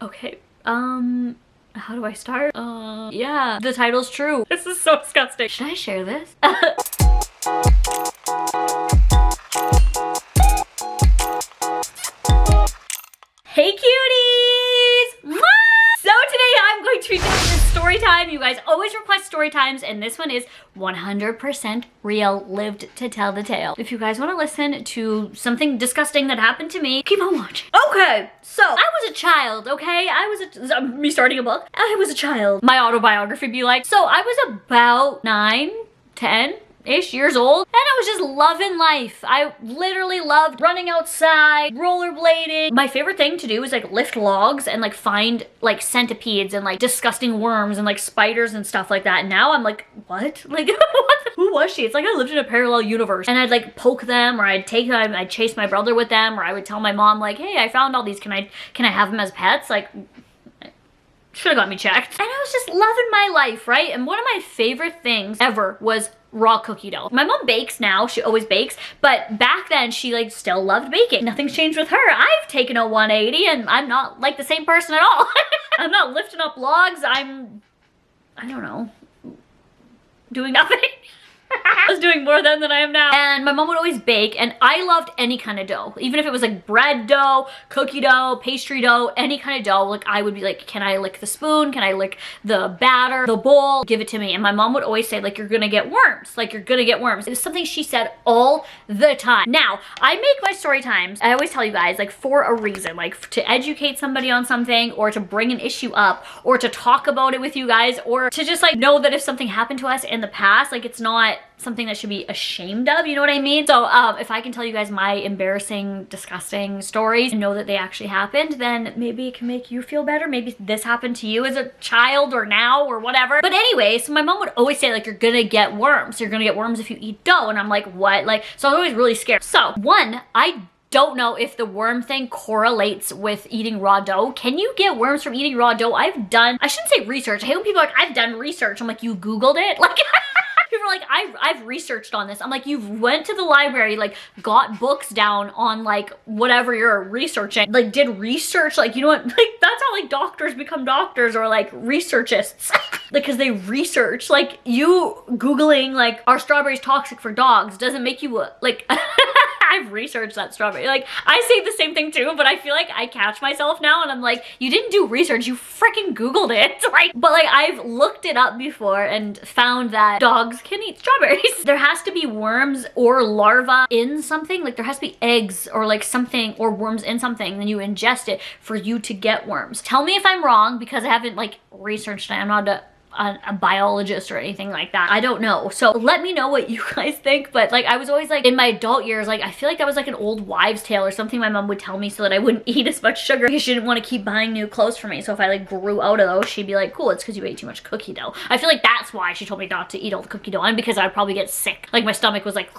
Okay, how do I start? Yeah, the title's true. This is so disgusting. Should I share this? Hey cuties! Mwah! So today I'm going to be doing this story time. You guys always request story times, and this one is 100% real, lived to tell the tale. If you guys want to listen to something disgusting that happened to me, keep on watching. Okay, so I was a child, okay? Me starting a book. I was a child. My autobiography be like, so I was about 9, 10-ish years old, and I was just loving life. I literally loved running outside, rollerblading. My favorite thing to do was like lift logs and like find like centipedes and like disgusting worms and like spiders and stuff like that. And now I'm like, what? Like, who was she? It's like I lived in a parallel universe. And I'd like poke them, or I'd take them, I'd chase my brother with them, or I would tell my mom like, hey, I found all these. Can I have them as pets? Like, should have got me checked. And I was just loving my life, right? And one of my favorite things ever was raw cookie dough. My mom bakes now, she always bakes, but back then she like still loved baking. Nothing's changed with her. I've taken a 180 and I'm not like the same person at all. I'm not lifting up logs, I don't know, doing nothing. I was doing more then than I am now. And my mom would always bake, and I loved any kind of dough. Even if it was like bread dough, cookie dough, pastry dough, any kind of dough, like I would be like, can I lick the spoon? Can I lick the batter, the bowl? Give it to me. And my mom would always say like, you're gonna get worms. Like you're gonna get worms. It was something she said all the time. Now, I make my story times, I always tell you guys, like for a reason, like to educate somebody on something, or to bring an issue up, or to talk about it with you guys, or to just like know that if something happened to us in the past, like it's not something that should be ashamed of, you know what I mean? So if I can tell you guys my embarrassing, disgusting stories and know that they actually happened, then maybe it can make you feel better. Maybe this happened to you as a child or now or whatever. But anyway, so my mom would always say like, you're gonna get worms. You're gonna get worms if you eat dough. And I'm like, what? Like, so I was always really scared. So one, I don't know if the worm thing correlates with eating raw dough. Can you get worms from eating raw dough? I shouldn't say research. I hate when people are like, I've done research. I'm like, you Googled it? Like, people are like, I've researched on this. I'm like, you've went to the library, like got books down on like whatever you're researching, like did research, like, you know what, like that's how like doctors become doctors, or like researchists. Because they research. Like you Googling like, are strawberries toxic for dogs doesn't make you like, I've researched that strawberry. Like I say the same thing too, but I feel like I catch myself now and I'm like, you didn't do research, you freaking Googled it. Like, but like I've looked it up before and found that dogs can eat strawberries. There has to be worms or larvae in something. Like there has to be eggs or like something, or worms in something, then you ingest it for you to get worms. Tell me if I'm wrong, because I haven't like researched it. I'm not a biologist or anything like that. I don't know. So let me know what you guys think. But like I was always like, in my adult years, like I feel like that was like an old wives' tale or something my mom would tell me so that I wouldn't eat as much sugar, because she didn't want to keep buying new clothes for me. So if I like grew out of those, she'd be like, cool, it's because you ate too much cookie dough. I feel like that's why she told me not to eat all the cookie dough, and because I'd probably get sick. Like my stomach was like,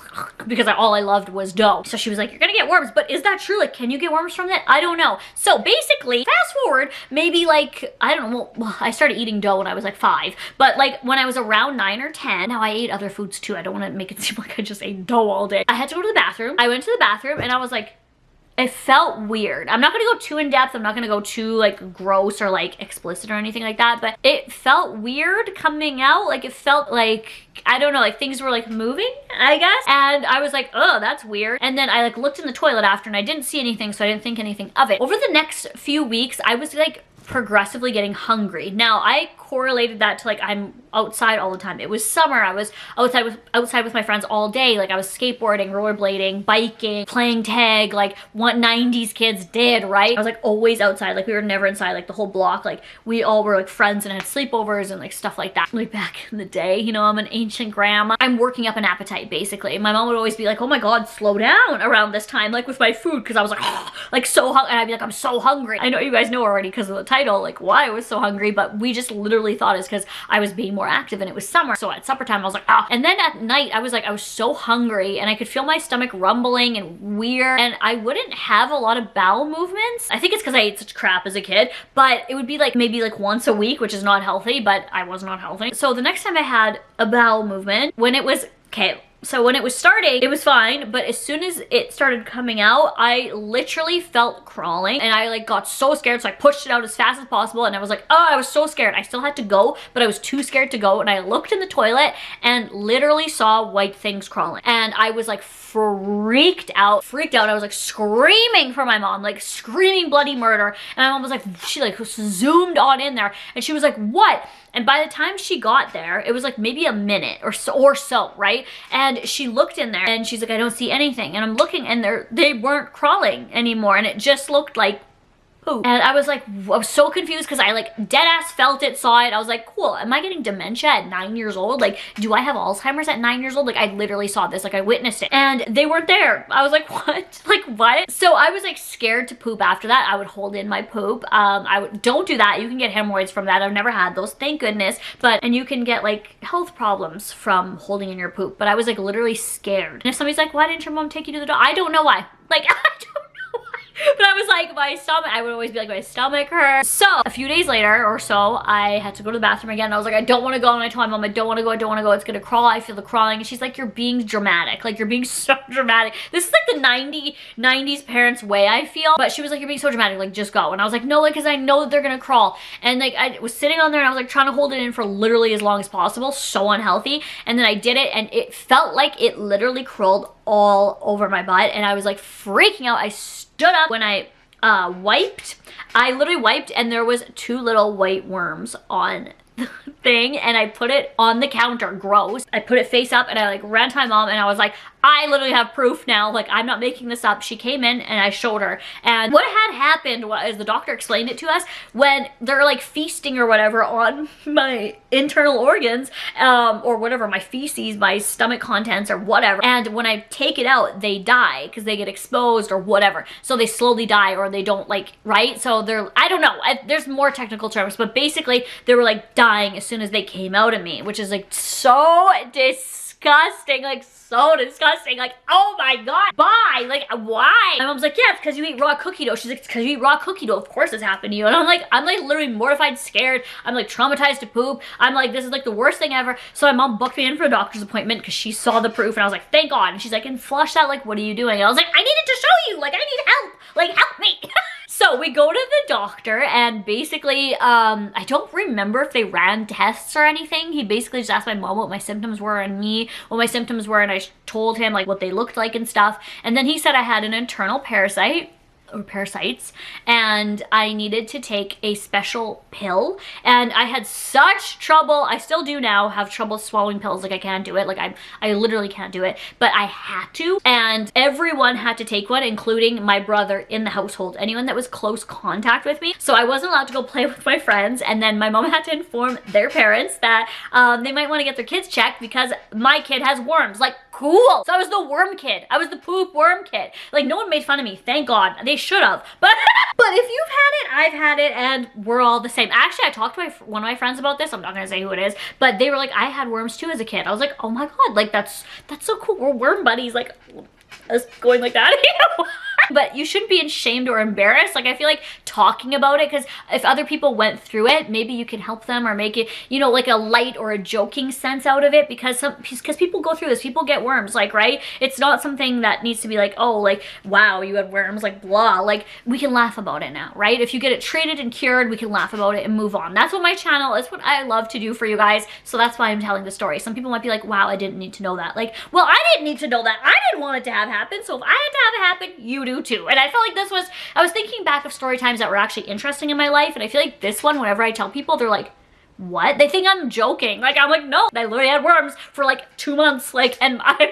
because all I loved was dough. So she was like, you're gonna get worms. But is that true? Like, can you get worms from that? I don't know. So basically, fast forward, maybe like, I don't know, well, I started eating dough when I was like 5, but like when I was around 9 or 10, now I ate other foods too. I don't want to make it seem like I just ate dough all day. I had to go to the bathroom. I went to the bathroom and I was like, it felt weird. I'm not gonna go too in depth. I'm not gonna go too like gross or like explicit or anything like that, but it felt weird coming out. Like it felt like, I don't know, like things were like moving, I guess. And I was like, oh, that's weird. And then I like looked in the toilet after and I didn't see anything, so I didn't think anything of it. Over the next few weeks, I was like progressively getting hungry. Now I correlated that to like, I'm outside all the time. It was summer. I was outside with my friends all day. Like I was skateboarding, rollerblading, biking, playing tag, like what 90s kids did, right? I was like always outside. Like we were never inside, like the whole block. Like we all were like friends and had sleepovers and like stuff like that. Like back in the day, you know, I'm an ancient grandma. I'm working up an appetite basically. My mom would always be like, oh my God, slow down around this time, like with my food. Cause I was like, oh, like so hungry. And I'd be like, I'm so hungry. I know you guys know already because of the title, like why I was so hungry, but we just literally thought it's because I was being more active and it was summer. So at supper time, I was like, ah. And then at night, I was so hungry and I could feel my stomach rumbling and weird, and I wouldn't have a lot of bowel movements. I think it's because I ate such crap as a kid, but it would be like maybe like once a week, which is not healthy, but I was not healthy. So the next time I had a bowel movement, when it was, okay, So when it was starting, it was fine, but as soon as it started coming out, I literally felt crawling, and I like got so scared, so I pushed it out as fast as possible, and I was like, oh, I was so scared. I still had to go, but I was too scared to go, and I looked in the toilet and literally saw white things crawling, and I was like freaked out. I was like screaming for my mom, like screaming bloody murder, and my mom was like, she like zoomed on in there, and she was like, what? And by the time she got there, it was like maybe a minute or so, right? And she looked in there and she's like, I don't see anything. And I'm looking and they weren't crawling anymore. And it just looked like poop. And I was so confused because I like dead ass felt it, saw it. I was like, cool, am I getting dementia at 9 years old? Like, do I have Alzheimer's at 9 years old? Like, I literally saw this, like I witnessed it. And they weren't there. I was like, what? Like, what? So I was like scared to poop after that. I would hold in my poop. Don't do that. You can get hemorrhoids from that. I've never had those, thank goodness. And you can get like health problems from holding in your poop. But I was like literally scared. And if somebody's like, why didn't your mom take you to the doctor? I don't know why. Like, I don't know. But I was like, my stomach, I would always be like, my stomach hurts. So a few days later or so, I had to go to the bathroom again. I was like, I don't want to go. And I told my mom, I don't want to go. It's going to crawl. I feel the crawling. And she's like, you're being dramatic. Like, you're being so dramatic. This is like the 90s parents way, I feel. But she was like, you're being so dramatic. Like, just go. And I was like, no, like, because I know that they're going to crawl. And like, I was sitting on there and I was like trying to hold it in for literally as long as possible. So unhealthy. And then I did it and it felt like it literally crawled all over my butt. And I was like freaking out. I stood up when I wiped. I literally wiped and there was 2 little white worms on the thing, and I put it on the counter. Gross. I put it face up and I like ran to my mom and I was like, I literally have proof now. Like, I'm not making this up. She came in and I showed her. And what had happened was, the doctor explained it to us, when they're like feasting or whatever on my internal organs, or whatever, my feces, my stomach contents or whatever. And when I take it out, they die because they get exposed or whatever. So they slowly die, or they don't like, right? So they're, I don't know. There's more technical terms, but basically they were like dying as soon as they came out of me, which is like so disgusting, like so disgusting. Like, oh my god, bye. Like, why? My mom's like, yeah, it's because you eat raw cookie dough. She's like, it's because you eat raw cookie dough. Of course it's happened to you. And I'm like literally mortified, scared. I'm like traumatized to poop. I'm like, this is like the worst thing ever. So my mom booked me in for a doctor's appointment because she saw the proof, and I was like, thank God. And she's like, and flush that, like, what are you doing? And I was like, I needed to show you, like, I need help. Like, help me. So we go to the doctor, and basically, I don't remember if they ran tests or anything. He basically just asked my mom what my symptoms were and me what my symptoms were, and I told him like what they looked like and stuff. And then he said I had an internal parasite, or parasites, and I needed to take a special pill. And I had such trouble, I still do now, have trouble swallowing pills. Like, I can't do it. Like, I literally can't do it, but I had to. And everyone had to take one, including my brother in the household, anyone that was close contact with me. So I wasn't allowed to go play with my friends. And then my mom had to inform their parents that they might want to get their kids checked because my kid has worms. Like, cool. So I was the worm kid. I was the poop worm kid. Like, no one made fun of me, thank God. They should have. But if you've had it, I've had it, and we're all the same. Actually, I talked to one of my friends about this. I'm not gonna say who it is, but they were like, I had worms too as a kid. I was like, oh my God, like that's so cool. We're worm buddies. Like, us going like that. But you shouldn't be ashamed or embarrassed. Like, I feel like talking about it, because if other people went through it, maybe you can help them or make it, you know, like a light or a joking sense out of it, because people go through this, people get worms, like, right? It's not something that needs to be like, oh, like, wow, you had worms, like, blah. Like, we can laugh about it now, right? If you get it treated and cured, we can laugh about it and move on. That's what my channel is, what I love to do for you guys. So that's why I'm telling the story. Some people might be like, wow, I didn't need to know that. Like, well, I didn't need to know that. I didn't want it to have happened. So if I had to have it happen, you do too. And I felt like I was thinking back of story times that were actually interesting in my life, and I feel like this one, whenever I tell people, they're like, what? They think I'm joking. Like, I'm like, no, I literally had worms for like 2 months. Like, and I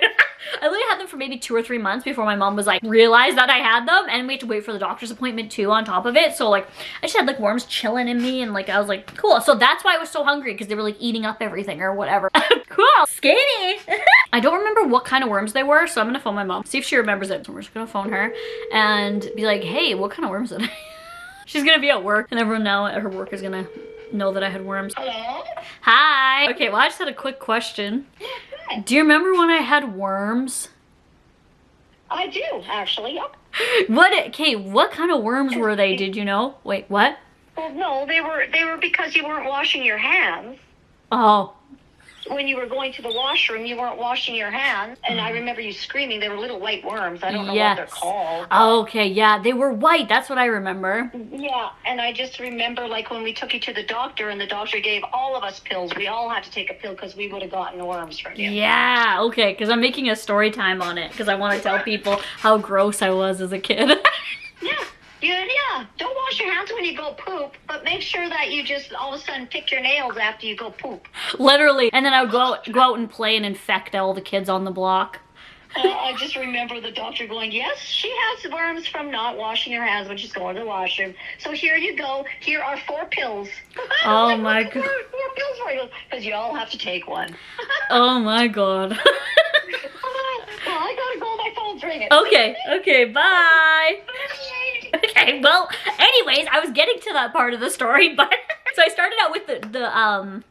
literally had them for maybe 2 or 3 months before my mom was like, realized that I had them, and we had to wait for the doctor's appointment too on top of it. So like, I just had like worms chilling in me, and like, I was like, cool. So that's why I was so hungry, because they were like eating up everything or whatever. Cool. Skinny. I don't remember what kind of worms they were, so I'm gonna phone my mom, see if she remembers it. So we're just gonna phone her and be like, hey, what kind of worms did I? She's gonna be at work, and everyone now at her work is gonna know that I had worms. Hello? Hi. Okay, well, I just had a quick question. Yeah, do you remember when I had worms? I do, actually, yep. What kind of worms were they, did you know? Wait, what? Well, no, they were because you weren't washing your hands. Oh. when you were going to the washroom, you weren't washing your hands. And I remember you screaming. They were little white worms. I don't know what they're called. Okay, yeah, they were white. That's what I remember. Yeah, and I just remember like when we took you to the doctor and the doctor gave all of us pills. We all had to take a pill because we would have gotten worms from you. Yeah, okay, because I'm making a story time on it because I want to tell people how gross I was as a kid. Yeah. Don't wash your hands when you go poop, but make sure that you just all of a sudden pick your nails after you go poop. Literally. And then I would go out and play and infect all the kids on the block. I just remember the doctor going, yes, she has worms from not washing her hands when she's going to the washroom. So here you go. Here are 4 pills. Oh my God. 4 pills for you. Because you all have to take one. Oh my God. Well, I gotta go. My phone's ringing. Okay, bye. Okay, well, anyways, I was getting to that part of the story, but so I started out with the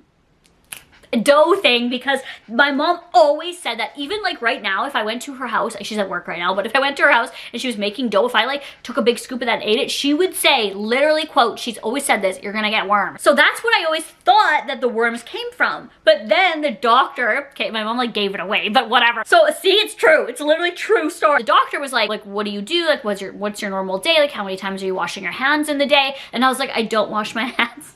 dough thing because my mom always said that even like right now, if I went to her house, she's at work right now, but if I went to her house and she was making dough, if I like took a big scoop of that and ate it, she would say, literally quote, she's always said this, you're gonna get worms. So that's what I always thought that the worms came from. But then the doctor, okay, my mom like gave it away, but whatever. So see, it's true. It's a literally true story. The doctor was like, what do you do? Like, what's your normal day? Like, how many times are you washing your hands in the day? And I was like, I don't wash my hands.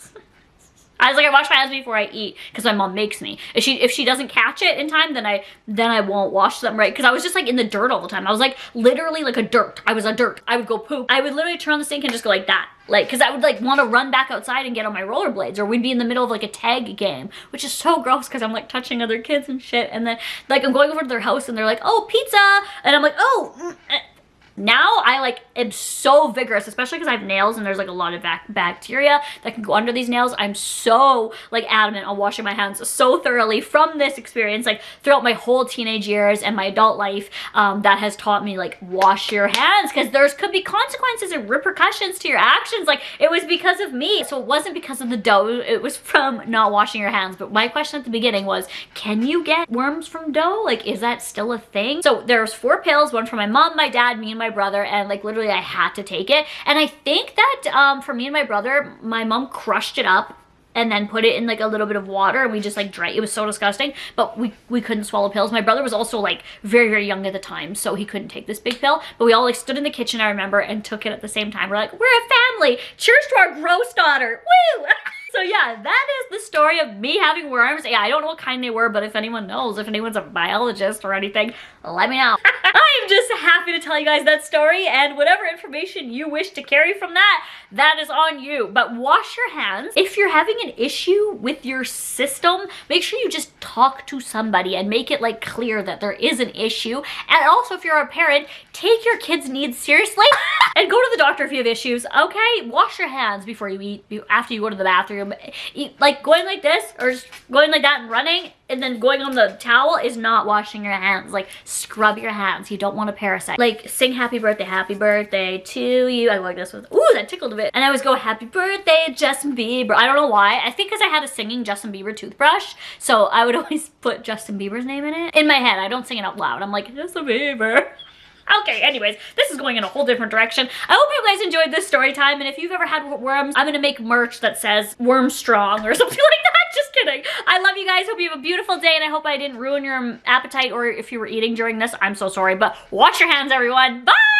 I was like, I wash my hands before I eat because my mom makes me. If she doesn't catch it in time, then I won't wash them, right? Because I was just like in the dirt all the time. I was like literally like a dirt. I was a dirt. I would go poop. I would literally turn on the sink and just go like that. Like, because I would like want to run back outside and get on my rollerblades, or we'd be in the middle of like a tag game, which is so gross because I'm like touching other kids and shit. And then like I'm going over to their house and they're like, oh, pizza. And I'm like, oh, now I like am so vigorous, especially because I have nails and there's like a lot of bacteria that can go under these nails. I'm so like adamant on washing my hands so thoroughly from this experience, like throughout my whole teenage years and my adult life, that has taught me like wash your hands because there's could be consequences and repercussions to your actions. Like it was because of me. So it wasn't because of the dough, it was from not washing your hands. But my question at the beginning was, can you get worms from dough? Like, is that still a thing? So there's 4 pills, one for my mom, my dad, me, and my brother, and like literally I had to take it. And I think that for me and my brother, my mom crushed it up and then put it in like a little bit of water and we just like drank. It was so disgusting, but we couldn't swallow pills. My brother was also like very, very young at the time, so he couldn't take this big pill, but we all like stood in the kitchen, I remember, and took it at the same time. We're like, we're a family. Cheers to our gross daughter. Woo! So yeah, that is the story of me having worms. Yeah, I don't know what kind they were, but if anyone knows, if anyone's a biologist or anything, let me know. I'm just happy to tell you guys that story, and whatever information you wish to carry from that, that is on you. But wash your hands. If you're having an issue with your system, make sure you just talk to somebody and make it like clear that there is an issue. And also, if you're a parent, take your kids' needs seriously and go to the doctor if you have issues, okay? Wash your hands before you eat, after you go to the bathroom. Like going like this or just going like that and running and then going on the towel is not washing your hands. Like, scrub your hands. You don't want a parasite. Like, sing happy birthday to you. I go like this with, ooh, that tickled a bit. And I always go, happy birthday, Justin Bieber. I don't know why. I think because I had a singing Justin Bieber toothbrush, so I would always put Justin Bieber's name in it. In my head, I don't sing it out loud. I'm like, Justin Bieber. Okay, anyways, this is going in a whole different direction. I hope you guys enjoyed this story time, and if you've ever had worms, I'm gonna make merch that says worm strong or something like that. Just kidding. I love you guys. Hope you have a beautiful day, and I hope I didn't ruin your appetite, or if you were eating during this, I'm so sorry, but wash your hands, everyone. Bye!